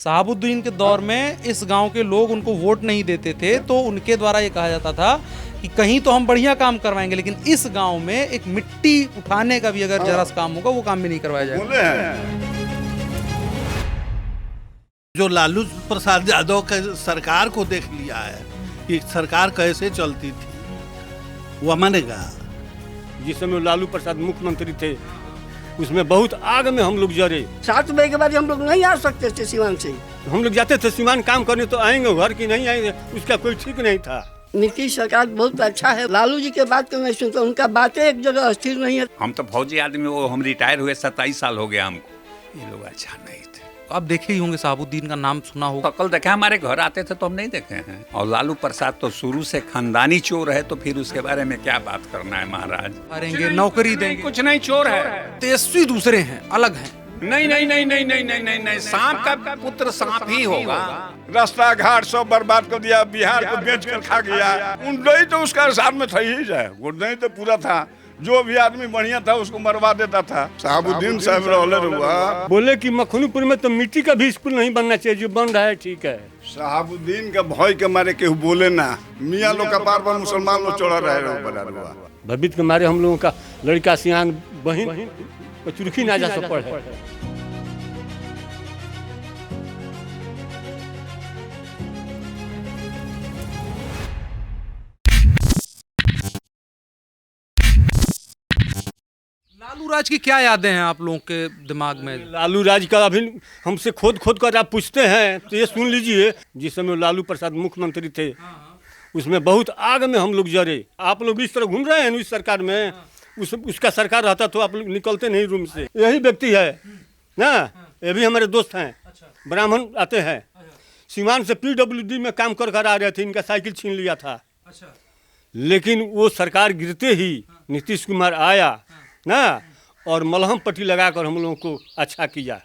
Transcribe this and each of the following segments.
शहाबुद्दीन के दौर में इस गांव के लोग उनको वोट नहीं देते थे, तो उनके द्वारा ये कहा जाता था कि कहीं तो हम बढ़िया काम करवाएंगे, लेकिन इस गांव में एक मिट्टी उठाने का भी अगर जरा सा काम होगा वो काम भी नहीं करवाया जाएगा। जो लालू प्रसाद यादव के सरकार को देख लिया है कि सरकार कैसे चलती थी, वो मानेगा। जिस समय लालू प्रसाद मुख्यमंत्री थे उसमें बहुत आग में हम लोग जरे। 7 बजे के बाद हम लोग नहीं आ सकते थे सिवान से। हम लोग जाते थे सिवान काम करने, तो आएंगे घर की नहीं आएंगे, उसका कोई ठीक नहीं था। नीतीश सरकार बहुत अच्छा है। लालू जी के बात तो नहीं सुनता, उनका बातें एक जगह स्थिर नहीं है। हम तो फौजी आदमी, वो हम रिटायर हुए 27 साल हो गया हमको। ये लोग अच्छा नहीं थे। आप देखे ही होंगे, शहाबुद्दीन का नाम सुना होगा। कल देखे, हमारे घर आते थे तो हम नहीं देखे हैं। और लालू प्रसाद तो शुरू से खानदानी चोर है, तो फिर उसके बारे में क्या बात करना है महाराज। करेंगे, नौकरी देंगे, कुछ नहीं, चोर है। तेजस्वी दूसरे हैं, अलग हैं। नहीं नहीं नहीं नहीं नहीं नहीं नहीं नहीं, सांप का पुत्र सांप ही होगा। रास्ता घाट सब बर्बाद कर दिया, बिहार को बेच कर खा गया। गुंडई तो उसका साथ में था ही जाए, गुंडई तो पूरा था। जो भी आदमी बढ़िया था उसको मरवा देता था। शहाबुद्दीन साहब रोलर हुआ, बोले कि मखनूपुर में तो मिट्टी का भी स्कूल नहीं बनना चाहिए, जो बन रहा है ठीक है। शहाबुद्दीन का भय के मारे केहू बोले ना। मियाँ लोग का पार पर मुसलमान लोग चढ़ा रहे। भविष्य के मारे हम लोगों का लड़का सियान बहन चुरखी ना जा सक है। लालू राज की क्या यादें हैं आप लोगों के दिमाग में? लालू राज का अभी हमसे खोद कर आप पूछते हैं तो ये सुन लीजिए। जिस समय लालू प्रसाद मुख्यमंत्री थे उसमें बहुत आग में हम लोग जरे। आप लोग इस तरह घूम रहे हैं इस सरकार में, उसका सरकार रहता तो आप लोग निकलते नहीं रूम से। यही व्यक्ति है ना, ये भी हमारे दोस्त हैं। ब्राह्मण आते हैं सीमान से PWD में काम कर आ रहे थे, इनका साइकिल छीन लिया था। लेकिन वो सरकार गिरते ही नीतीश कुमार आया ना, और मलहम पट्टी लगाकर हम लोगों को अच्छा किया।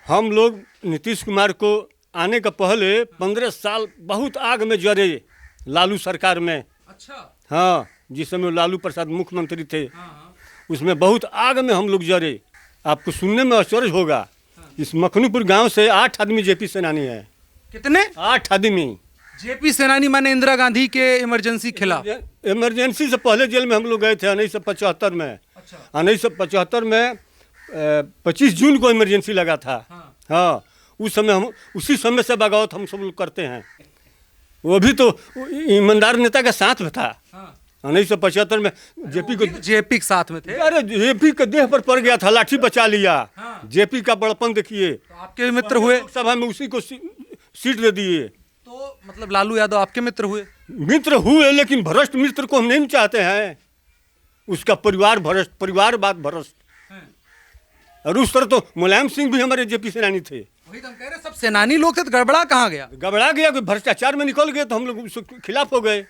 हम लोग नीतीश कुमार को आने का पहले 15 साल बहुत आग में जरे लालू सरकार में। अच्छा। हाँ, जिस समय लालू प्रसाद मुख्यमंत्री थे उसमें बहुत आग में हम लोग जरे। आपको सुनने में आश्चर्य होगा, इस मखनूपुर गांव से 8 आदमी जेपी सेनानी है। कितने? 8 आदमी। जेपी सेनानी माने इंदिरा गांधी के इमरजेंसी खिलाफ? इमरजेंसी से पहले जेल में हम लोग गए थे 1975 में। 1975 में 25 जून को इमरजेंसी लगा था। हाँ, उस समय हम उसी समय से बगावत हम सब लोग करते हैं। वो भी तो ईमानदार नेता का साथ में था। 1975 में जेपी के साथ में थे। अरे जेपी के देह पर पड़ गया था, लाठी बचा लिया। जेपी का बड़पन देखिए। तो आपके भी मित्र हुए सभा में, उसी को सीट दे दिए। तो मतलब लालू यादव आपके मित्र हुए? मित्र हुए, लेकिन भ्रष्ट मित्र को हम नहीं चाहते हैं। उसका परिवार भ्रष्ट, परिवारवाद भ्रष्ट। और उस तरह तो मुलायम सिंह भी हमारे जेपी सेनानी थे। वही तो हम कह रहे, सब सेनानी लोग थे, तो गड़बड़ा कहाँ गया? गड़बड़ा गया, कोई भ्रष्टाचार में निकल गए तो हम लोग उसके खिलाफ हो गए।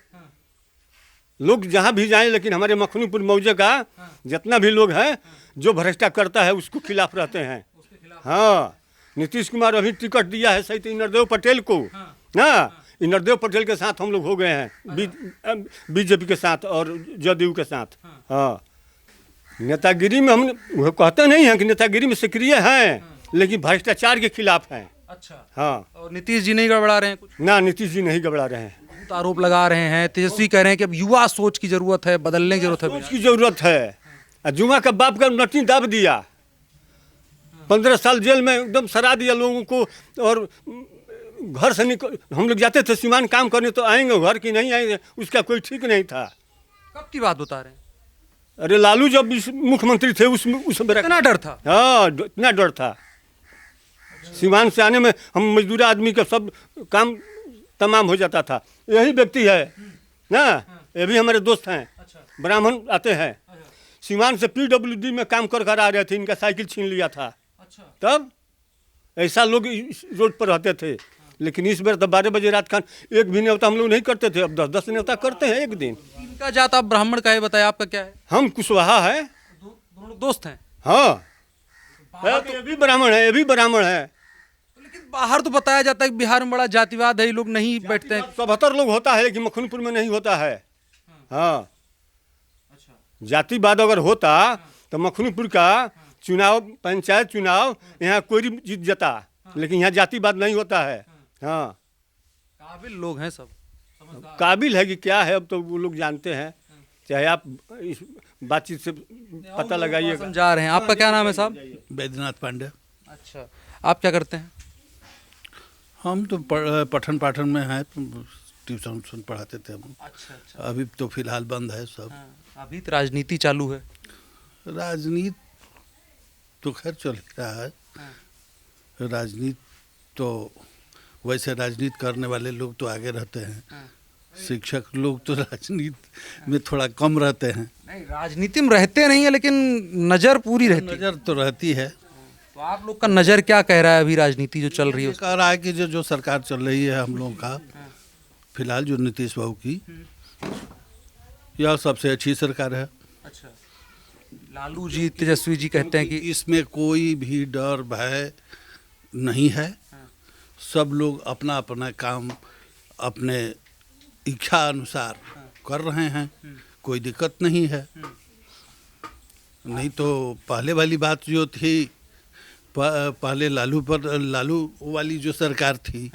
लोग जहाँ भी जाएं, लेकिन हमारे मखनूपुर मौजे का जितना भी लोग हैं जो भ्रष्टाचार करता है उसको खिलाफ रहते हैं। हाँ, नीतीश कुमार अभी टिकट दिया है सही इंद्रदेव पटेल को ना। इंद्रदेव पटेल के साथ हम लोग हो गए हैं, बीजेपी के साथ और जदयू के साथ। हाँ, नेतागिरी में हम कहते नहीं हैं कि नेतागिरी में सक्रिय हैं, लेकिन भ्रष्टाचार के खिलाफ हैं। अच्छा। हाँ, और नीतीश जी नहीं गड़बड़ा रहे हैं कुछ? ना, नीतीश जी नहीं गड़बड़ा रहे हैं। बहुत आरोप लगा रहे हैं। तेजस्वी कह रहे हैं कि अब युवा सोच की जरूरत है, बदलने की जरूरत है। सोच की जरूरत है। जुमा का बाप का नटी दाब दिया, 15 साल जेल में एकदम सरा दिया लोगों को। और घर से निकल, हम लोग जाते थे सिवान काम करने, तो आएंगे घर की नहीं आएंगे, उसका कोई ठीक नहीं था। कब की बात बता रहे हैं? अरे लालू जब मुख्यमंत्री थे उस इतना डर था? हाँ, इतना डर था। सिवान से आने में हम मजदूर आदमी का सब काम तमाम हो जाता था। यही व्यक्ति है ना, ये भी हमारे दोस्त हैं। ब्राह्मण आते हैं सिवान से PWD में काम कर आ रहे थे, इनका साइकिल छीन लिया था। तब ऐसा लोग इस रोड पर रहते थे। लेकिन इस बार तो 12 बजे रात खान एक भी न्योता हम लोग नहीं करते थे, अब 10-10 न्योता करते हैं एक दिन। इनका जात आप ब्राह्मण का है, बताया आपका क्या है? हम कुशवाहा है। दोनों लोग दोस्त हैं? हाँ, तो ये भी ब्राह्मण है, ये भी ब्राह्मण है। लेकिन बाहर तो बताया जाता है कि बिहार में बड़ा जातिवाद है, ये लोग नहीं बैठते हैं। 77 लोग होता है, लेकिन मखनूपुर में नहीं होता है। हाँ, जातिवाद अगर होता तो मखनूपुर का चुनाव, पंचायत चुनाव यहाँ कोई जीत जाता। लेकिन यहाँ जातिवाद नहीं होता है। हाँ, काबिल लोग हैं सब। काबिल है कि क्या है अब तो वो लोग जानते हैं, चाहे आप इस बातचीत से पता लगाइएगा। समझा रहे हैं। आपका क्या नाम है साहब? बैद्यनाथ पांडे। अच्छा, आप क्या करते हैं? हम तो पठन पाठन में हैं, ट्यूशन पढ़ाते थे हम। अच्छा अच्छा। अभी तो फिलहाल बंद है सब। अभी तो राजनीति चालू है। राजनीति तो खैर चल ही रहा है। राजनीति तो वैसे राजनीति करने वाले लोग तो आगे रहते हैं, शिक्षक लोग तो राजनीति में थोड़ा कम रहते हैं। नहीं, राजनीति में रहते नहीं है, लेकिन नजर पूरी रहती है। नज़र तो रहती है। तो आप लोग का नजर क्या कह रहा है अभी राजनीति जो चल रही है? कह रहा है कि जो सरकार चल रही है हम लोगों का फिलहाल, जो नीतीश बाबू की, यह सबसे अच्छी सरकार है। अच्छा, लालू जी, तेजस्वी जी कहते हैं कि इसमें कोई भी डर भय नहीं है। सब लोग अपना अपना काम अपने इच्छा अनुसार कर रहे हैं, कोई दिक्कत नहीं है। नहीं तो पहले वाली बात जो थी, पहले लालू वाली जो सरकार थी,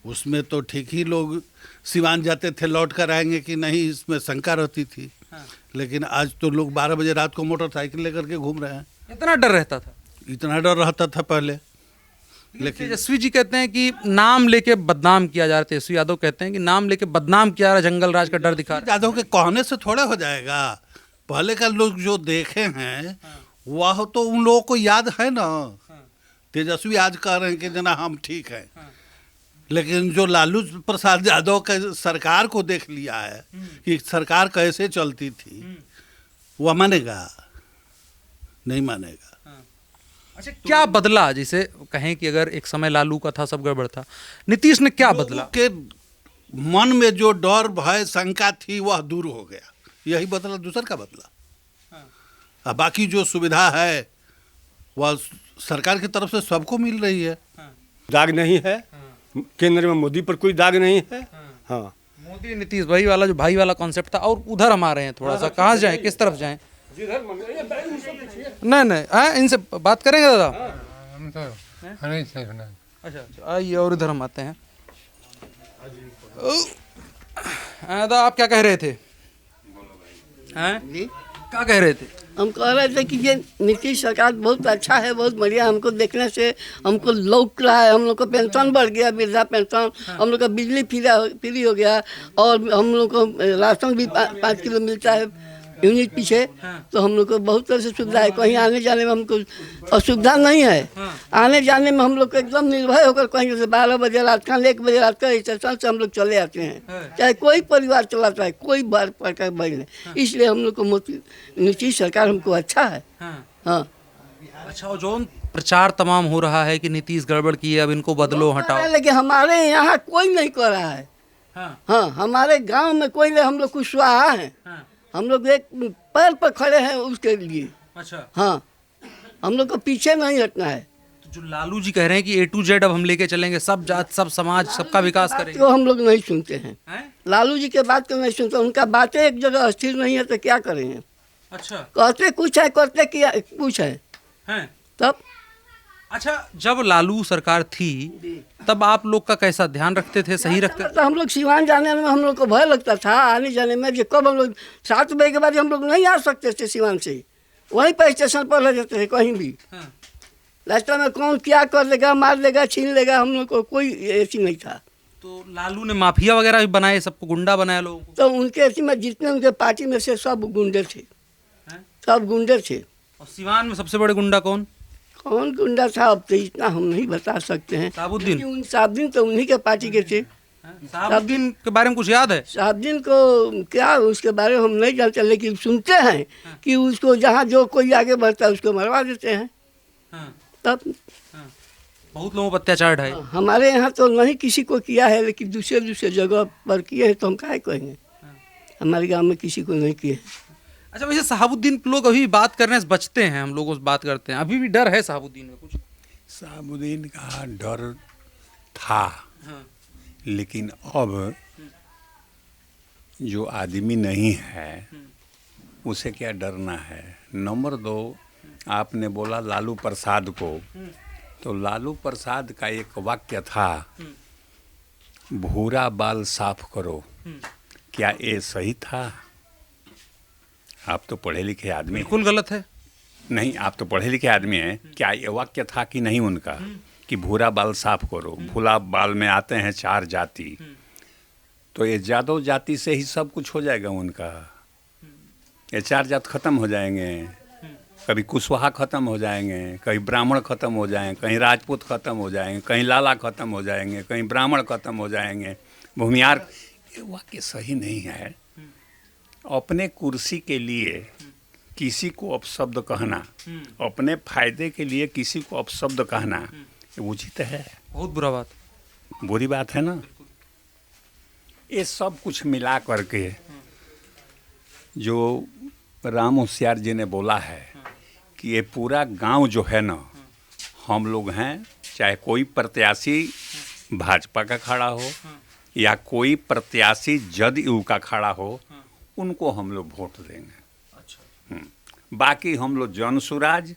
उसमें तो ठीक ही लोग सिवान जाते थे, लौट कर आएंगे कि नहीं, इसमें शंका रहती थी। लेकिन आज तो लोग 12 बजे रात को मोटरसाइकिल लेकर के घूम रहे हैं। इतना डर रहता था? इतना डर रहता था पहले। लेकिन तेजस्वी जी कहते हैं कि नाम लेके बदनाम किया जा रहा है। तेजस्वी यादव कहते हैं कि नाम लेके बदनाम किया जा रहा है, जंगल राज का डर दिखा रहा है। यादव के कहने से थोड़ा हो जाएगा। पहले का लोग जो देखे हैं वह तो उन लोगों को याद है ना। तेजस्वी आज कह रहे हैं कि जना हम ठीक हैं, लेकिन जो लालू प्रसाद यादव के सरकार को देख लिया है कि सरकार कैसे चलती थी, वह मानेगा? नहीं मानेगा। अच्छा, क्या बदला? जैसे कहें कि अगर एक समय लालू का था, सब गड़बड़ था, नीतीश ने क्या बदला? के मन में जो डर भय शंका थी वह दूर हो गया, यही बदला, दूसरा का बदला। अब बाकी जो सुविधा है वह सरकार की तरफ से सबको मिल रही है। दाग नहीं है, केंद्र में मोदी पर कोई दाग नहीं है। हाँ, मोदी नीतीश भाई वाला जो भाई वाला कॉन्सेप्ट था। और उधर हम आ रहे हैं थोड़ा सा, कहाँ जाएं, किस तरफ जाएं? नहीं, इनसे बात करेंगे दादा। हम तो नहीं सीखना। अच्छा अच्छा, आइए और इधर हम आते हैं। दादा, आप क्या कह रहे थे? हैं? क्या कह रहे थे? हम कह रहे थे कि ये नीतीश सरकार बहुत अच्छा है, बहुत बढ़िया। हमको देखने से हमको लौक रहा है। हम लोग को पेंशन बढ़ गया, वृद्धा पेंशन, हम लोग का बिजली फ्री हो गया, और हम लोग को राशन भी 5 किलो मिलता है यूनिट पीछे। तो हम लोग को बहुत तरह से सुविधा है। कहीं आने जाने में हमको असुविधा नहीं है। आने जाने में हम लोग को एकदम निर्भय होकर कहीं जैसे 12 बजे रात का, 1 बजे रात का स्टेशन से हम लोग चले आते हैं, चाहे कोई परिवार चलाता है, कोई बार प्रकार बने। इसलिए हम लोग को नीतीश सरकार हमको अच्छा है। हाँ। अच्छा, और जो प्रचार तमाम हो रहा है कि नीतीश गड़बड़ की है, अब इनको बदलो, हटाओ, लेकिन हमारे यहाँ कोई नहीं कर रहा है। हाँ, हमारे गांव में कोई नहीं। हम लोग कुशवाहा हैं, हम लोग एक पैर पर खड़े हैं उसके लिए। अच्छा, हाँ, हम लोग को पीछे नहीं हटना है। तो जो लालू जी कह रहे हैं कि A to Z अब हम लेके चलेंगे, सब जात, सब समाज, सबका विकास करेंगे, तो हम लोग नहीं सुनते हैं। हैं? लालू जी के बात को नहीं सुनते। उनका बातें एक जगह स्थिर नहीं है तो क्या करेंगे? अच्छा, कहते कुछ है, करते क्या कुछ है। हैं? तब अच्छा, जब लालू सरकार थी तब आप लोग का कैसा ध्यान रखते थे? सही रखते थे? तो हम लोग सिवान जाने में हम लोग को भय लगता था, आने जाने में। जो कब हम लोग 7 बजे के बाद हम लोग नहीं आ सकते थे सिवान से, वहीं पर स्टेशन पर रह जाते थे कहीं भी। हाँ। रास्ते में कौन क्या कर लेगा, मार लेगा, छीन लेगा, हम लोग को कोई ऐसी नहीं था। तो लालू ने माफिया वगैरह भी बनाए, सबको गुंडा बनाया लोगों को? तो उनके ऐसी में जितने उनके पार्टी में से सब गुंडे थे, सब गुंडे थे। और सिवान में सबसे बड़े गुंडा कौन गुंडा था अब तो इतना हम नहीं बता सकते हैं। साबुद्दीन? साबुद्दीन तो उन्हीं के पार्टी के थे। साबुद्दीन के बारे में कुछ याद है? साबुद्दीन को क्या, उसके बारे में हम नहीं जानते, लेकिन सुनते हैं कि उसको जहाँ जो कोई आगे बढ़ता है उसको मरवा देते हैं। तब बहुत लोगों पर अत्याचार ढाए। हमारे यहाँ तो नहीं किसी को किया है, लेकिन दूसरे जगह पर किए हैं, तो हम क्या कहेंगे। हमारे गांव में किसी को नहीं किए। अच्छा, वैसे साहबुद्दीन लोग अभी बात करने से बचते हैं, हम लोग उस बात करते हैं, अभी भी डर है साहबुद्दीन में कुछ? साहबुद्दीन का डर था, लेकिन अब जो आदमी नहीं है उसे क्या डरना है। नंबर 2, आपने बोला लालू प्रसाद को तो लालू प्रसाद का एक वाक्य था, भूरा बाल साफ करो, क्या ये सही था? आप तो पढ़े लिखे आदमी हैं। बिल्कुल गलत है। नहीं, आप तो पढ़े लिखे आदमी हैं, क्या ये वाक्य था कि नहीं उनका कि भूरा बाल साफ करो? भूरा बाल में आते हैं 4 जाति, तो ये यादव जाति से ही सब कुछ हो जाएगा उनका। ये 4 जात खत्म हो जाएंगे, कभी कुशवाहा खत्म हो जाएंगे, कहीं ब्राह्मण खत्म हो जाएंगे, कहीं राजपूत खत्म हो जाएंगे, कहीं लाला खत्म हो जाएंगे, कहीं ब्राह्मण खत्म हो जाएंगे, भूमियार। ये वाक्य सही नहीं है। अपने कुर्सी के लिए किसी को अपशब्द कहना, अपने फायदे के लिए किसी को अपशब्द कहना, ये उचित है? बहुत बुरा बात। बुरी बात है ना। ये सब कुछ मिला करके जो राम होशियार जी ने बोला है कि ये पूरा गांव जो है ना, हम लोग हैं, चाहे कोई प्रत्याशी भाजपा का खड़ा हो या कोई प्रत्याशी जदयू का खड़ा हो, उनको हम लोग वोट देंगे। बाकी हम लोग जन सुराज,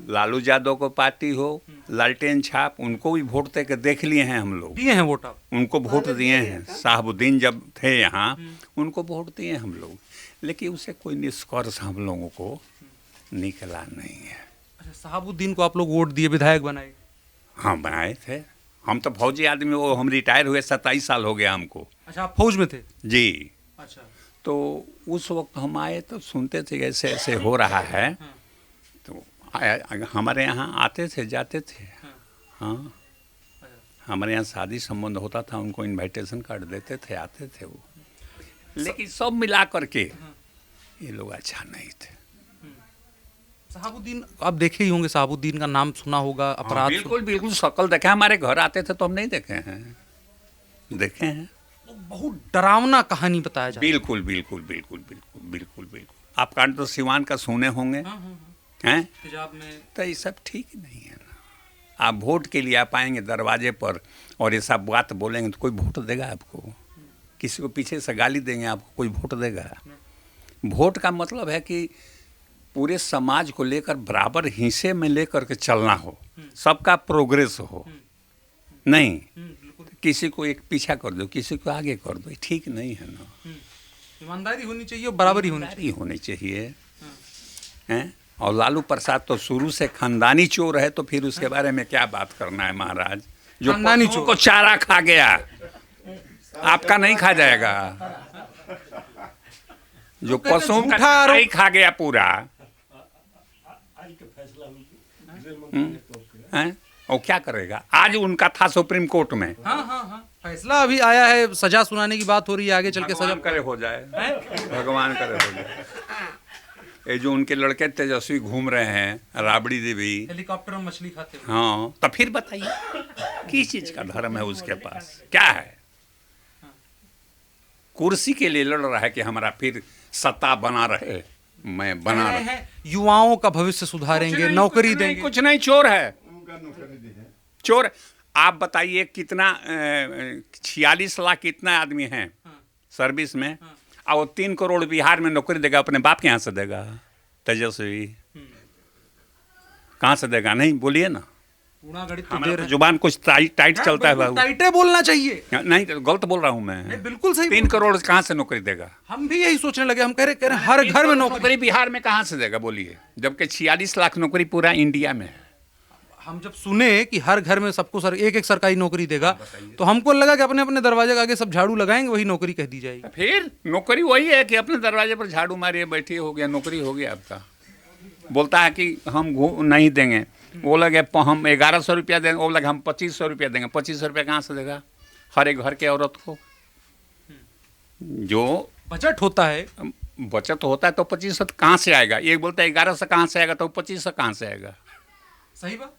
लालू यादव को पार्टी हो, लालटेन छाप, उनको भी वोट दे के देख लिए हैं हम लोग। दिए हैं वोट आप? उनको वोट दिए हैं। साहबुद्दीन जब थे यहाँ, उनको वोट दिए हम लोग, लेकिन उसे कोई निष्कर्ष हम लोगों को निकला नहीं है। अच्छा, साहबुद्दीन को आप लोग वोट दिए, विधायक बनाए? हाँ, बनाए थे। हम तो फौजी आदमी, वो हम रिटायर हुए 27 साल हो गया हमको। अच्छा, आप फौज में थे? जी। अच्छा। तो उस वक्त हम आए तो सुनते थे ऐसे ऐसे हो रहा है, तो हमारे यहाँ आते थे, जाते थे। हाँ, हमारे यहाँ शादी संबंध होता था, उनको इनविटेशन कार्ड देते थे, आते थे वो। लेकिन सब मिला करके ये लोग अच्छा नहीं थे। साहबुद्दीन आप देखे ही होंगे, साहबुद्दीन का नाम सुना होगा, अपराध। बिल्कुल बिल्कुल, शकल देखे, हमारे घर आते थे तो हम नहीं देखे हैं, देखे हैं। बहुत डरावना कहानी बताया जाता है। बिल्कुल बिल्कुल बिल्कुल बिल्कुल बिल्कुल बिल्कुल। आप कांड तो सिवान का सुने होंगे, हैं? पंजाब में तो ये सब ठीक नहीं है ना। आप वोट के लिए आप आएंगे दरवाजे पर और ये सब बात बोलेंगे तो कोई वोट देगा आपको? किसी को पीछे से गाली देंगे आपको, कोई वोट देगा? वोट का मतलब है कि पूरे समाज को लेकर बराबर हिस्से में लेकर के चलना हो, सबका प्रोग्रेस हो। नहीं किसी को एक पीछा कर दो, किसी को आगे कर दो, ठीक नहीं है ना। ईमानदारी होनी चाहिए, बराबरी होनी चाहिए। हैं? और लालू प्रसाद तो शुरू से खानदानी चोर है, तो फिर उसके बारे में क्या बात करना है महाराज? जो खानदानी पशुओं को चारा खा गया, आपका नहीं खा जाएगा? जो पशुओं का नहीं खा गया पूरा, हैं? और क्या करेगा? आज उनका था सुप्रीम कोर्ट में। हाँ, फैसला अभी आया है, सजा सुनाने की बात हो रही है, आगे चल के सजा करे हो जाए, भगवान करे हो जाए। ये जो उनके लड़के तेजस्वी घूम रहे हैं, राबड़ी देवी, हेलीकॉप्टर में मछली खाते हुए। हाँ, तो फिर बताइए किस चीज का धर्म है उसके पास? क्या है? कुर्सी के लिए लड़ रहा है कि हमारा फिर सत्ता बना रहे, मैं बना रहा। युवाओं का भविष्य सुधारेंगे, नौकरी देंगे। कुछ नहीं, चोर है, चोर। आप बताइए कितना 46 लाख कितना आदमी हैं सर्विस में, और वो 3 करोड़ बिहार में नौकरी देगा, अपने बाप के यहाँ से देगा? तेजस्वी कहाँ से देगा? नहीं, बोलिए ना। हमारा जुबान कुछ टाइट चलता है बाबू। टाइटे बोलना चाहिए। नहीं, गलत बोल रहा हूँ मैं। बिल्कुल सही। 3 करोड़ कहाँ से नौकरी देगा? हम भी यही सोचने लगे, हम कह रहे हर घर में नौकरी बिहार में कहाँ से देगा बोलिए, जबकि 46 लाख नौकरी पूरा इंडिया में है। हम जब सुने कि हर घर में सबको एक एक सरकारी नौकरी देगा, तो हमको लगा कि अपने अपने दरवाजे के आगे सब झाड़ू लगाएंगे, वही नौकरी कह दी जाएगी। फिर नौकरी वही है कि अपने दरवाजे पर झाड़ू मारिए, बैठिए, हो गया, नौकरी हो गया आपका। बोलता है कि हम नहीं देंगे, वो लगे हम 1100 रुपया देंगे, वो लगे हम 2500 रुपया देंगे। 2500 रुपया कहाँ से देगा हर एक घर के औरत को? जो बजट होता है, बचत होता है तो 2500 कहाँ से आएगा? एक बोलता है 1100 कहाँ से आएगा, तो 2500 कहाँ से आएगा? सही बात।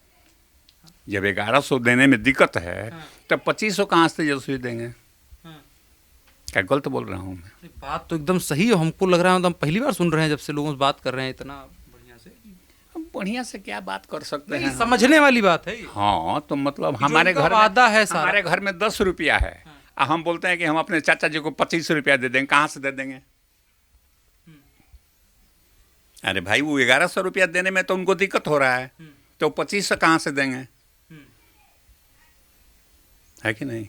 जब 1100 देने में दिक्कत है, तब 2500 कहाँ से तेजस्वी देंगे? क्या गलत बोल रहा हूँ मैं? बात तो एकदम सही है। हमको लग रहा है, हम पहली बार सुन रहे हैं जब से लोगों से बात कर रहे हैं इतना बढ़िया से। हम बढ़िया से क्या बात कर सकते हैं? समझने वाली बात है। हाँ, तो मतलब हमारे घर वादा है, हमारे घर में 10 रुपया है, हम बोलते हैं कि हम अपने चाचा जी को 25 रुपया दे देंगे, कहाँ से दे देंगे? अरे भाई, वो 1100 रुपया देने में तो उनको दिक्कत हो रहा है, तो 2500 कहाँ से देंगे? है कि नहीं?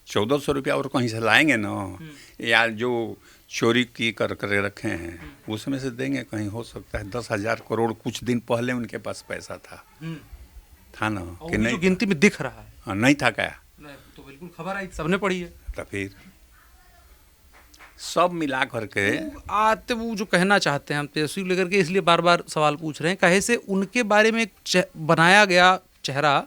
1400 रुपया और कहीं से लाएंगे ना, या जो चोरी की कर रखे हैं उसमें से देंगे, कहीं हो सकता है 10,000 करोड़ कुछ दिन पहले उनके पास पैसा था ना और कि जो नहीं? गिनती में दिख रहा है। हाँ, नहीं था क्या? नहीं, तो बिल्कुल खबर आई, सबने पढ़ी है। तो फिर सब मिला करके आते वो जो कहना चाहते हैं हम तेजस्वी को लेकर के, इसलिए बार बार सवाल पूछ रहे हैं, कहे से उनके बारे में एक बनाया गया चेहरा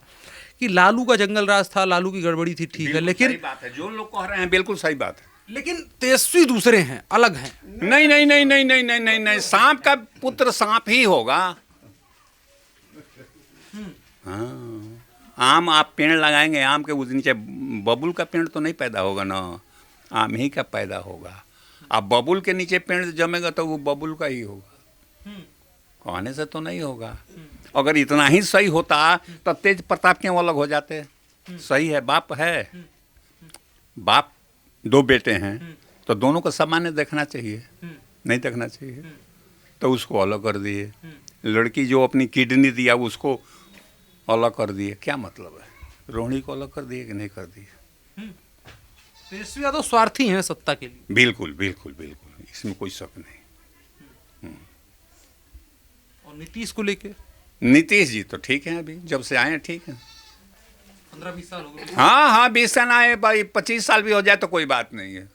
कि लालू का जंगल राज था, लालू की गड़बड़ी थी, ठीक है, लेकिन सही बात है, जो लोग कह रहे हैं बिल्कुल सही बात है। लेकिन तेजस्वी दूसरे हैं, अलग हैं। नहीं नहीं नहीं नहीं नहीं नहीं नहीं नहीं, सांप का पुत्र सांप ही होगा। हाँ, आम आप पेड़ लगाएंगे, आम के उस नीचे बबुल का पेड़ तो नहीं पैदा होगा ना, आम ही का पैदा होगा। अब बबुल के नीचे पेड़ जमेगा तो वो बबुल का ही होगा, कहने से तो नहीं होगा। अगर इतना ही सही होता तो तेज प्रताप क्यों अलग हो जाते? सही है, बाप है, बाप 2 बेटे हैं तो दोनों को सामान्य देखना चाहिए, नहीं देखना चाहिए, तो उसको अलग कर दिए। लड़की जो अपनी किडनी दिया उसको अलग कर दिए, क्या मतलब है? रोहिणी को अलग कर दिए कि नहीं कर दिए? तेजस्वी यादव स्वार्थी हैं सत्ता के लिए। बिल्कुल बिल्कुल बिल्कुल, इसमें कोई शक नहीं। और नीतीश को लेके? नीतीश जी तो ठीक है, अभी जब से आए हैं ठीक है। 15-20 साल हो गए। हाँ हाँ, 20 साल आए भाई, 25 साल भी हो जाए तो कोई बात नहीं है।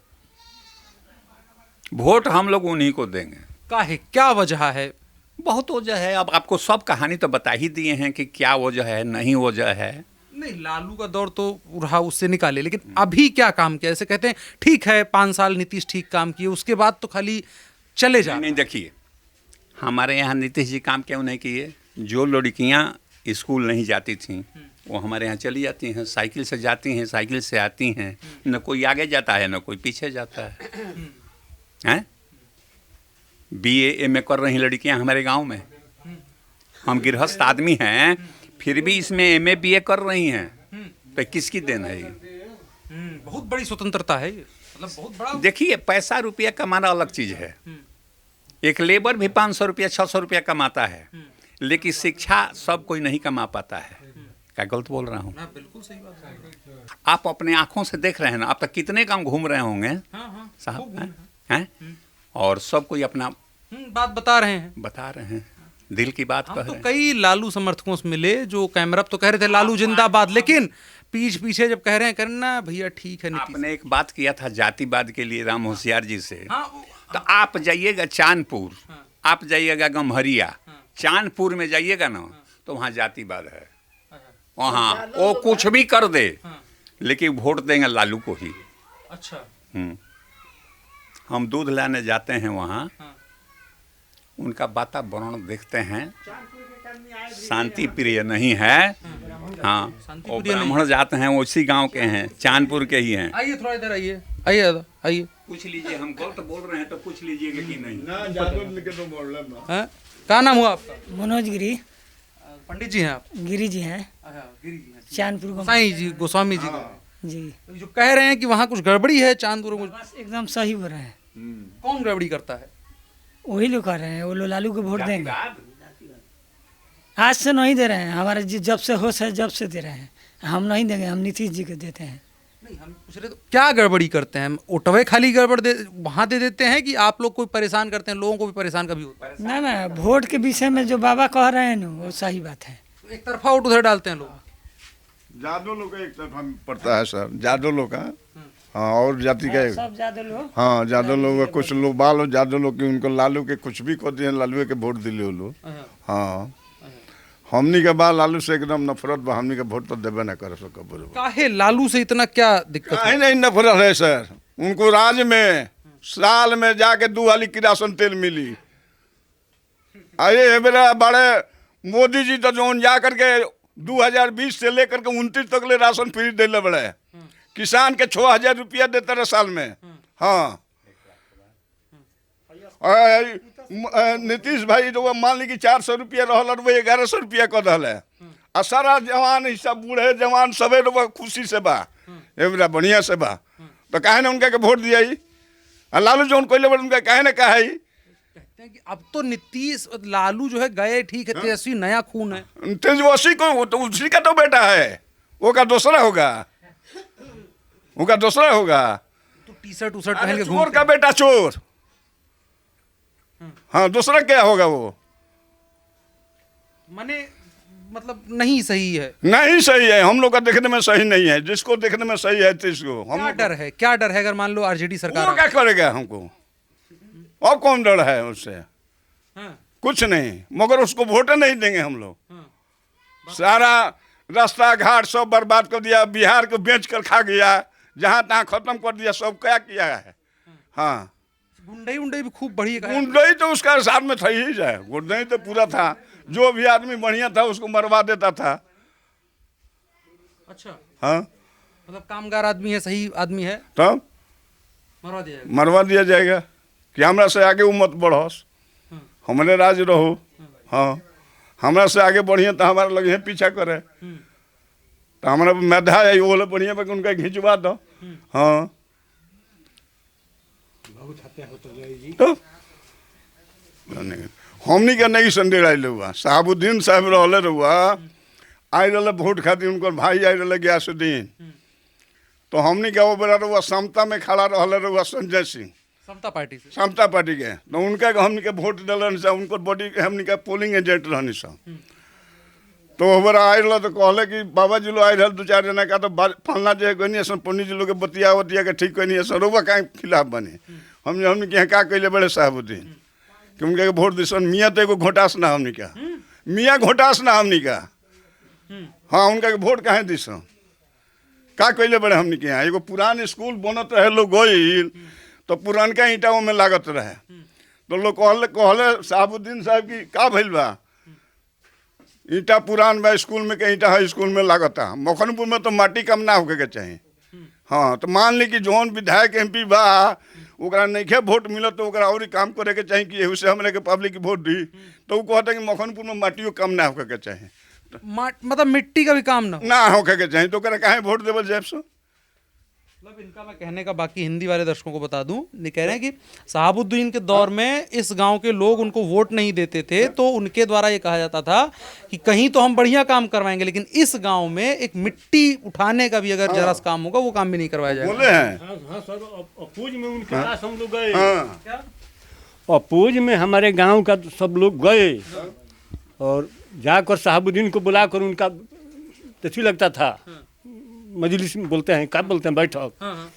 वोट हम लोग उन्हीं को देंगे। काहे, क्या वजह है? बहुत वजह है, अब आपको सब कहानी तो बता ही दिए हैं कि क्या वजह है, नहीं वजह है। नहीं, लालू का दौर तो रहा, उससे निकाले, लेकिन अभी क्या काम किया? ऐसे कहते हैं ठीक है 5 साल नीतीश ठीक काम किए, उसके बाद तो खाली चले जा। नहीं, देखिए, हमारे यहाँ नीतीश जी काम क्यों नहीं किए? जो लड़कियाँ स्कूल नहीं जाती थीं वो हमारे यहाँ चली जाती हैं, साइकिल से जाती हैं, साइकिल से आती हैं, न कोई आगे जाता है न कोई पीछे जाता है। हैं? BA MA कर रही लड़कियां हमारे गांव में, हम गृहस्थ आदमी हैं फिर भी इसमें MA BA कर रही हैं, तो किसकी देन है ये? बहुत बड़ी स्वतंत्रता है ये, मतलब बहुत बड़ा। देखिए, पैसा रुपया कमाना अलग चीज़ है। एक लेबर भी 500 रुपया 600 रुपया कमाता है, लेकिन शिक्षा सब कोई नहीं कमा पाता है। क्या गलत बोल रहा हूँ? बिल्कुल सही बात है। आप अपने आंखों से देख रहे हैं ना, आप तक कितने काम घूम रहे होंगे साहब, हैं? और सब कोई अपना बात बता रहे हैं, दिल की बात हम कह तो रहे हैं। कई लालू समर्थकों से मिले जो कैमरा तो कह रहे थे लालू जिंदाबाद, लेकिन पीछे जब कह रहे हैं करना भैया ठीक है नीतीश। आपने एक बात किया था जातिवाद के लिए राम होशियार जी से, हाँ, तो आप जाइएगा चांदपुर, आप जाइएगा गम्हरिया, चांदपुर में जाइएगा ना तो वहाँ जातिवाद है, वहाँ वो कुछ भी कर दे लेकिन वोट देंगे लालू को ही। अच्छा। हम दूध लाने जाते हैं वहाँ, उनका वातावरण देखते हैं, शांति प्रिय नहीं है। हाँ, वो ब्राह्मण जाते हैं, वो उसी गांव के हैं, चांदपुर के ही हैं। आइए थोड़ा इधर आइए, आइए दादा आइए। पूछ लीजिए, हम गलत बोल रहे हैं तो पूछ लीजिएगा कि नहीं। क्या नाम हुआ आपका? मनोज गिरी। पंडित जी हैं आप? गिरी जी हैं, गिरी जी हैं, चांदपुर गोसाई जी, गोस्वामी जी जी। जो कह रहे हैं कि वहाँ कुछ गड़बड़ी है चांदपुर में, बस एकदम सही हो रहे हैं। कौन गड़बड़ी करता है? वही लोग कर रहे हैं, वो लोग लालू को वोट देंगे। आज से नहीं दे रहे हैं, हमारे जब से होश है जब से दे रहे हैं। हम नहीं देंगे, हम नीतीश जी को देते हैं। नहीं, हम पूछ रहे तो क्या गड़बड़ी करते हैं? ओटवे खाली गड़बड़ दे वहाँ दे देते हैं कि आप लोग कोई परेशान करते हैं? लोगों को भी परेशान कभी होता है? ना वोट के विषय में जो बाबा कह रहे हैं ना, वो सही बात है। एक तरफा वोट उधर डालते हैं लोग। जादू लोग का एक तरफा पड़ता है सर, जादू लोग का। हाँ, और जाति का सब ज्यादा लोग, हाँ, जादू लोग, कुछ लोग बाल और जादू लोग की उनको लालू के कुछ भी को दिए, लालू के वोट दिले वो लोग। हाँ, हमनी के बाद लालू से एकदम नफरत बा, हमनी के वोट तो देवे ना कर सको। काहे लालू से इतना क्या दिक्कत है? नहीं नफरत है सर, उनको राज में साल में जाके 2 हाली किरासन तेल मिली। अरे मेरा बड़े मोदी जी तो जो जा करके 2020 से लेकर के 29 तक ले राशन फ्री दिले बड़े, किसान के 6,000 रुपया देते रहे साल में। हाँ, नीतीश भाई जो मान ली कि 400 रुपया रहल और वो 1100 रुपया कर रहा है, और सारा जवान सब बूढ़े जवान सबे खुशी से बा, ये बढ़िया से बा, तो काहे ना उनका के वोट दिया ही। लालू जो उनको उनका काहे ना कहा ही। कहते हैं कि अब तो नीतीश लालू जो है गए, ठीक है, तेजस्वी नया खून है। तेजस्वी को तो उसी का तो बेटा है, वो का दूसरा होगा। उनका दूसरा होगा। तो टी शर्ट उशर्ट अरे पहन के चोर घूमते का बेटा चोर, हाँ दूसरा क्या होगा वो? माने मतलब नहीं सही है। नहीं सही है, हम लोग का देखने में सही नहीं है, जिसको देखने में सही है तो इसको हम क्या डर है, क्या डर है अगर मान लो आरजेडी सरकार वो क्या करेगा हमको, और कौन डर है उससे? हाँ, कुछ नहीं, मगर उसको वोट नहीं देंगे हम लोग। सारा रास्ता घाट सब बर्बाद कर दिया, बिहार को बेच कर खा गया, जहाँ तहाँ खत्म कर दिया, सब क्या किया है। हाँ गुंडई उंडई भी खूब बढ़ी है। गुंडई तो उसका साथ में था ही जाए, गुंडई तो पूरा था, जो भी आदमी बढ़िया था उसको मरवा देता था। अच्छा, हाँ मतलब कामगार आदमी है, सही आदमी है, तब मरवा दिया जाएगा। मरवा दिया जाएगा कि हमरा से आगे मत बढ़ोस, हमारे राज रहो। हाँ हमरा से आगे बढ़िया तो हमारे लगे हैं पीछा करे, तो हमारा मैदा है वो बढ़िया पे उनका खिंचवा दो। हाँ तो हमनी के नहीं संदेह आयल हुआ, साहबुद्दीन साहब रहले रहुआ आई रहे वोट खातिर, उनकर भाई आई रहे गयासुद्दीन, तो हमनी के वो बेरा रहुआ समता में खड़ा रहले रहुआ संजय सिंह, समता पार्टी से। समता पार्टी के, तो उनका हमनी के वोट दिलन से, उनको बॉडी हमनी के पोलिंग एजेंट रहनी सब। तो हमारा आए रहा तो कहले कि बाबा जी लोग आए रहे दो चार जना का, तो फलना जो है कोई नहीं ऐसा, पंडित जी लोग के बतिया वतिया के ठीक कोई नहीं ऐसा, रोबा का खिलाफ बने। हमने के क्या कैले बड़े साहबुद्दीन कि उनके वोट दिसन, मियाँ तो एगो घोटास ना हमनी का, मियाँ घोटास ना हमनी का। हाँ उनका वोट कहाँ दिसन, का कैले बड़े हमनी के यहाँ। एगो पुरान स्कूल बनत रहे लोग गईल, तो पुरानका ईंटा में लागत रहे, तो लोग कहले साहबुद्दीन साहब की का भइल बा, ईंटा पुरान बा, स्कूल में के ईंटा है स्कूल में लागता, मखनपुर में तो माटी कम ना होके के चाहिए। हाँ तो मान ली कि जौन विधायक MP बा ओकरा नइखे वोट मिलत, तो ओकरा और काम करे के चाहिए कि एहू से हमरे के पब्लिक वोट दी, तो वो कहता कि मखनपुर में माटियो कम ना होके के चाहिए, मतलब मिट्टी का भी काम ना होके के चाहिए, तो ओकरा काहे वोट देवल जाए सो। मतलब इनका मैं कहने का, बाकी हिंदी वाले दर्शकों को बता दूं, ये कह रहे हैं कि साहबुद्दीन के दौर में इस गांव के लोग उनको वोट नहीं देते थे, तो उनके द्वारा ये कहा जाता था कि कहीं तो हम बढ़िया काम करवाएंगे, लेकिन इस गांव में एक मिट्टी उठाने का भी अगर जरा सा काम होगा वो काम भी नहीं करवाया जाएगा। बोले हैं हाँ सर, अपूज में उनके पास हम लोग गए, अपूज में हमारे गांव का सब लोग गए, और जाकर साहबुद्दीन को बुलाकर उनका तथी लगता था, मजलिस में बोलते हैं, क्या बोलते हैं, बैठक।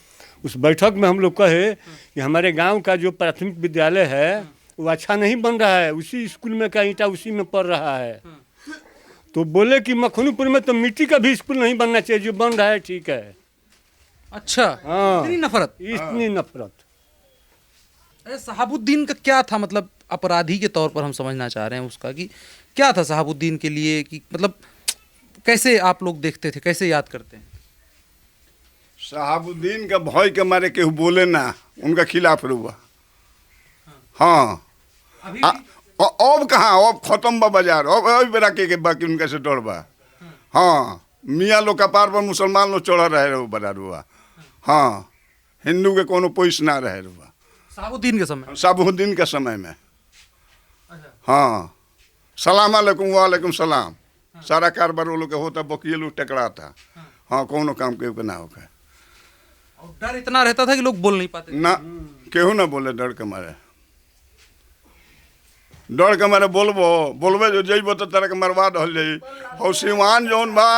उस बैठक में हम लोग कहे कि हमारे गांव का जो प्राथमिक विद्यालय है वो अच्छा नहीं बन रहा है, उसी स्कूल में का ईंटा उसी में पड़ रहा है। तो बोले कि मखनूपुर में तो मिट्टी का भी स्कूल नहीं बनना चाहिए, जो बन रहा है ठीक है। अच्छा, हाँ इतनी नफरत, इतनी नफरत। अरे साहबुद्दीन का क्या था, मतलब अपराधी के तौर पर हम समझना चाह रहे हैं उसका, कि क्या था साहबुद्दीन के लिए, कि मतलब कैसे आप लोग देखते थे, कैसे याद करते हैं? साहबुद्दीन का भय के मारे केहू बोले ना, उनका खिलाफ रुआ। हाँ अभी अब कहाँ, अब खत्म बा बाजार, अब बेरा के बाकी उनका से डर बा। हाँ मियाँ लोग कपार पर मुसलमान लोग चढ़ रहे रहो बड़ा रुआ। हाँ हिंदू के कोनो पैस ना रहे रुआ साहबुद्दीन के समय, साहबुद्दीन के समय में। हाँ सलाम अलैकुम वालेकुम सलाम, सारा कारोबार वो लोग के होता, बकिए लोग टकरा था। हाँ कोनो काम के ना होगा, और डर इतना रहता था कि लोग बोल नहीं पाते ना, केहू ना बोले डर के मारे, डर के मारे बोलबे जो जइबो तो तरह के मरवा दहल जाई। और सिवान जौन बा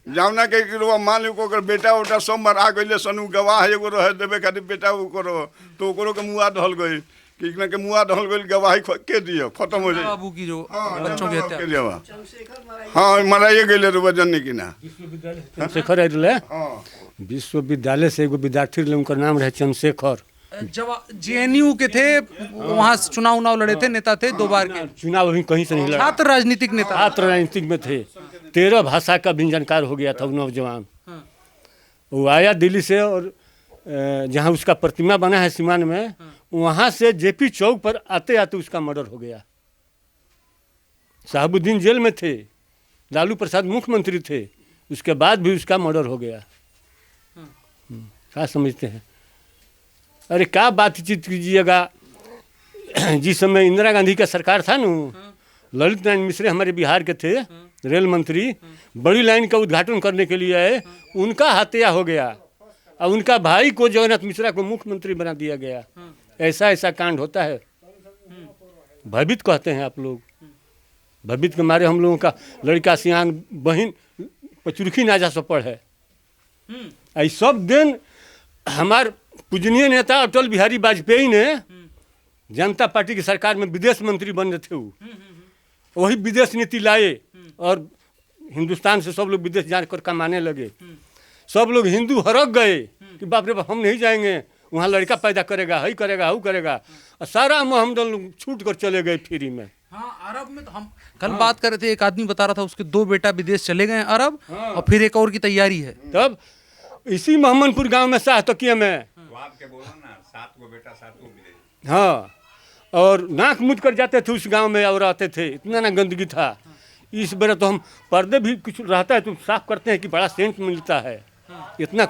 जावना के मान ली ओकर बेटा उटा सब मरा गइले सनु, गवाह एगो रहे देवे खातिर बेटा ओकरो, तो ओकरो के मुआ दहल गई कि इतना के मुआ दहल गई, गवाही के दियो, खत्म हो जाए। बाबू की जो बच्चों की हत्या, के दियो। हाँ मराइए गइले रुआ जन्नी की ना, चंद्रशेखर आए, विश्वविद्यालय से एगो विद्यार्थी रहे, उनका नाम रहे चंद्रशेखर। जब JNU के थे, वहाँ चुनाव लड़े थे, नेता थे 2 बार के, चुनाव अभी कहीं से नहीं लड़ा, छात्र राजनीतिक नेता, छात्र राजनीतिक में थे, 13 भाषा का भी जानकार हो गया था वो नौजवान। वो आया दिल्ली से, और जहाँ उसका प्रतिमा बना है सीमान में, वहाँ से JP चौक पर आते आते उसका मर्डर हो गया। साहबुद्दीन जेल में थे, लालू प्रसाद मुख्यमंत्री थे, उसके बाद भी उसका मर्डर हो गया। क्या समझते हैं? अरे क्या बातचीत कीजिएगा, जिस समय इंदिरा गांधी का सरकार था ना, ललित नारायण मिश्र हमारे बिहार के थे, रेल मंत्री, बड़ी लाइन का उद्घाटन करने के लिए आए, उनका हत्या हो गया। और उनका भाई को जगन्नाथ मिश्रा को मुख्यमंत्री बना दिया गया। ऐसा ऐसा कांड होता है। भयभीत कहते हैं आप लोग, भयभीत के मारे हम लोगों का लड़का सियान बहन पचुरखी नाजा से पढ़े। आई सब दिन हमार पूजनीय नेता अटल बिहारी वाजपेयी ने जनता पार्टी की सरकार में विदेश मंत्री बने थे, वही विदेश नीति लाए और हिंदुस्तान से सब लोग विदेश जाकर कमाने लगे। सब लोग हिंदू हरक गए कि बाप रे बाप हम नहीं जाएंगे, वहाँ लड़का पैदा करेगा, हई करेगा, हऊ करेगा, और सारा मोहम्मद लोग छूट कर चले गए फ्री में। हाँ, अरब में तो हम कल बात कर रहे थे, एक आदमी बता रहा था उसके 2 बेटा विदेश चले गए अरब, और फिर एक और की तैयारी है। तब इसी मोहम्मदपुर गांव में शाहतकिया में 7 गो बेटा 7 गो विदेश। हाँ, और नाक मुद कर जाते थे उस गांव में और आते थे, इतना ना गंदगी था। इस बार तो हम पर्दे भी कुछ रहता है तो साफ करते हैं कि बड़ा सेंट मिलता है, इतना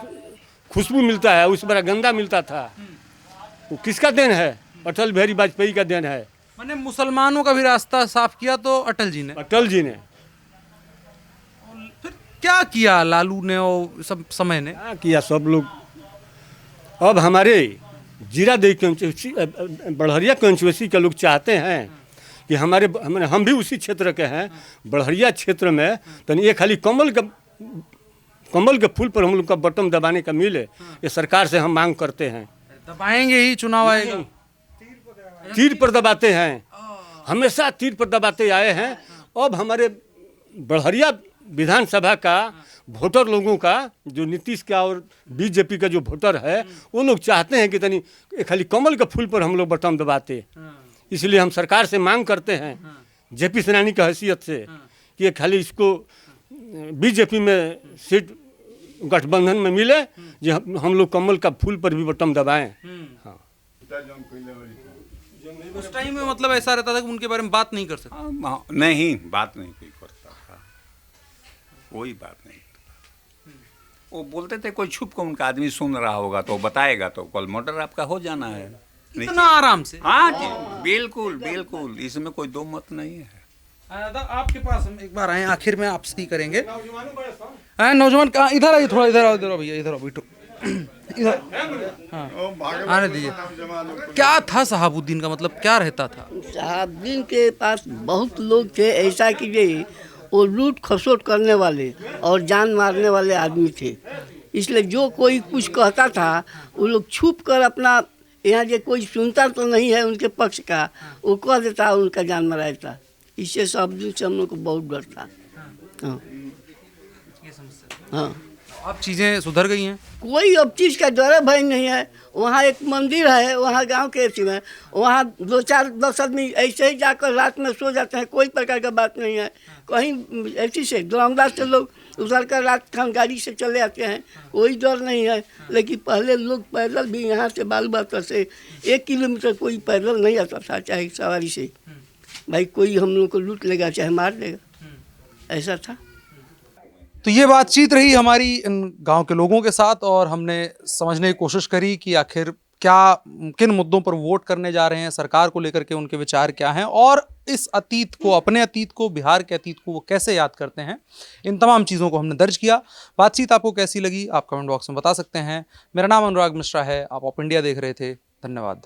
खुशबू मिलता है। उस बार गंदा मिलता था। वो किसका देन है? अटल बिहारी वाजपेयी का देन है। मैंने मुसलमानों का भी रास्ता साफ किया तो अटल जी ने। अटल जी ने फिर क्या किया लालू ने और सब समय ने? क्या किया सब लोग। अब हमारे जीरादेवी कंस्टिट्यूंसी बड़हरिया कंस्टिट्यूंसी के लोग चाहते हैं कि हम भी उसी क्षेत्र के हैं। बड़हरिया क्षेत्र में तो ये खाली कमल के फूल पर हम लोग का बटन दबाने का मिले, ये सरकार से हम मांग करते हैं। दबाएंगे ही, चुनाव आएगा तीर पर दबाते हैं, हमेशा तीर पर दबाते आए हैं। अब हमारे बड़हरिया विधानसभा का वोटर लोगों का जो नीतीश का और बीजेपी का जो वोटर है, वो लोग चाहते हैं कि तनी खाली कमल के फूल पर हम लोग बटन दबाते। इसलिए हम सरकार से मांग करते हैं जेपी सेनानी की हैसियत से कि खाली इसको बीजेपी में सीट गठबंधन में मिले, जो हम लोग कमल का फूल पर भी बटन दबाएं। हाँ। उस टाइम में मतलब ऐसा रहता था कि उनके बारे में बात नहीं कर सकते। नहीं, बात नहीं कोई करता था, कोई बात नहीं करता। वो बोलते थे कोई छुप को उनका आदमी सुन रहा होगा तो बताएगा तो कल मर्डर आपका हो जाना है। इतना आराम से? हाँ जी, बिल्कुल बिल्कुल, इसमें कोई दो मत नहीं है। आपके पास हम एक बार आए, आखिर में आपसे ही करेंगे। नौजवान कहाँ? इधर आइए, थोड़ा इधर आओ, इधर आओ भैया, इधर आओ, बैठो इधर। हाँ, आने दीजिए। क्या था शहाबुद्दीन का, मतलब क्या रहता था? शहाबुद्दीन के पास बहुत लोग थे ऐसा कि वो लूट खसोट करने वाले और जान मारने वाले आदमी थे। इसलिए जो कोई कुछ कहता था वो लोग छुप कर अपना, यहाँ जो कोई सुनता तो नहीं है उनके पक्ष का, वो कह देता, उनका जान मरा देता। इससे शहाबुद्दीन से हम लोग को बहुत डर था। हाँ हाँ, अब चीज़ें सुधर गई हैं? कोई अब चीज़ का डर भय नहीं है। वहाँ एक मंदिर है, वहाँ गांव के एसी में, वहाँ 2-4-10 आदमी ऐसे ही जाकर रात में सो जाते हैं, कोई प्रकार का बात नहीं है। कहीं ऐसी से दरअंदाज से लोग उतर कर रात खान गाड़ी से चले आते हैं, कोई डर नहीं है। लेकिन पहले लोग पैदल भी यहाँ से बालूबातर से 1 किलोमीटर कोई पैदल नहीं आता था, चाहे सवारी से। भाई कोई हम लोग को लूट लेगा चाहे मार देगा, ऐसा था। तो ये बातचीत रही हमारी इन गांव के लोगों के साथ, और हमने समझने की कोशिश करी कि आखिर क्या, किन मुद्दों पर वोट करने जा रहे हैं, सरकार को लेकर के उनके विचार क्या हैं, और इस अतीत को, अपने अतीत को, बिहार के अतीत को वो कैसे याद करते हैं। इन तमाम चीज़ों को हमने दर्ज किया। बातचीत आपको कैसी लगी आप कमेंट बॉक्स में बता सकते हैं। मेरा नाम अनुराग मिश्रा है, आप ऑप इंडिया देख रहे थे। धन्यवाद।